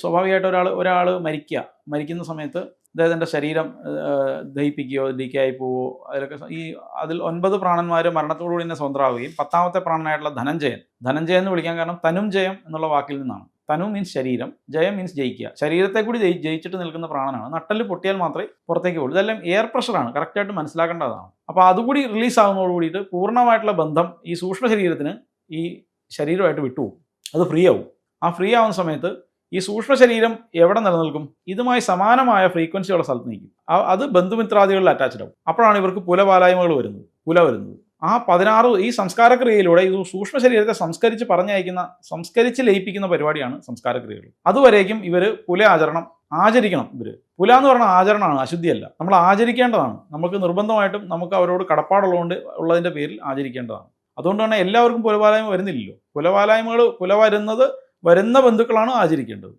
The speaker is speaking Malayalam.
സ്വാഭാവികമായിട്ട് ഒരാൾ മരിക്കുന്ന സമയത്ത് അദ്ദേഹത്തിൻ്റെ ശരീരം ദഹിപ്പിക്കുകയോ ലീക്കായി പോവോ അതിലൊക്കെ അതിൽ 9 പ്രാണന്മാർ മരണത്തോടുകൂടി തന്നെ സ്വതന്ത്രമാവുകയും 10ാമത്തെ പ്രാണനായിട്ടുള്ള ധനഞ്ജയൻ എന്ന് വിളിക്കാൻ കാരണം തനും ജയം എന്നുള്ള വാക്കിൽ നിന്നാണ്. തനു മീൻസ് ശരീരം, ജയം മീൻസ് ജയിക്കുക. ശരീരത്തെ കൂടി ജയിച്ചിട്ട് നിൽക്കുന്ന പ്രാണനാണ്. നട്ടല് പൊട്ടിയാൽ മാത്രമേ പുറത്തേക്ക് പോകുള്ളൂ. ഇതെല്ലാം എയർ പ്രഷറാണ്, കറക്റ്റായിട്ട് മനസ്സിലാക്കേണ്ടതാണ്. അപ്പോൾ അതുകൂടി റിലീസ് ആകുന്നതോട് കൂടിയിട്ട് പൂർണ്ണമായിട്ടുള്ള ബന്ധം ഈ സൂക്ഷ്മ ശരീരത്തിന് ഈ ശരീരമായിട്ട് വിട്ടുപോകും. അത് ഫ്രീ ആവും. ആ ഫ്രീ ആവുന്ന സമയത്ത് ഈ സൂക്ഷ്മ ശരീരം എവിടെ നിലനിൽക്കും? ഇതുമായി സമാനമായ ഫ്രീക്വൻസിയുള്ള സ്ഥലത്ത് നിൽക്കും. അത് ബന്ധുമിത്രാദികളിൽ അറ്റാച്ച്ഡ് ആവും. അപ്പോഴാണ് ഇവർക്ക് പുലവാലായ്മകൾ വരുന്നത്. ആ 16 ഈ സംസ്കാരക്രിയയിലൂടെ ഈ സൂക്ഷ്മ ശരീരത്തെ സംസ്കരിച്ച് ലയിപ്പിക്കുന്ന പരിപാടിയാണ് സംസ്കാരക്രിയകൾ. അതുവരേക്കും ഇവർ ആചരിക്കണം. പുല എന്ന് പറഞ്ഞാൽ ആചരണമാണ്, അശുദ്ധിയല്ല. നമ്മൾ ആചരിക്കേണ്ടതാണ്. നമുക്ക് നിർബന്ധമായിട്ടും നമുക്ക് അവരോട് ഉള്ളതിൻ്റെ പേരിൽ ആചരിക്കേണ്ടതാണ്. അതുകൊണ്ട് തന്നെ എല്ലാവർക്കും പുലവാലായ്മ വരുന്നില്ലല്ലോ. പുല വരുന്ന ബന്ധുക്കളാണ് ആചരിക്കേണ്ടത്.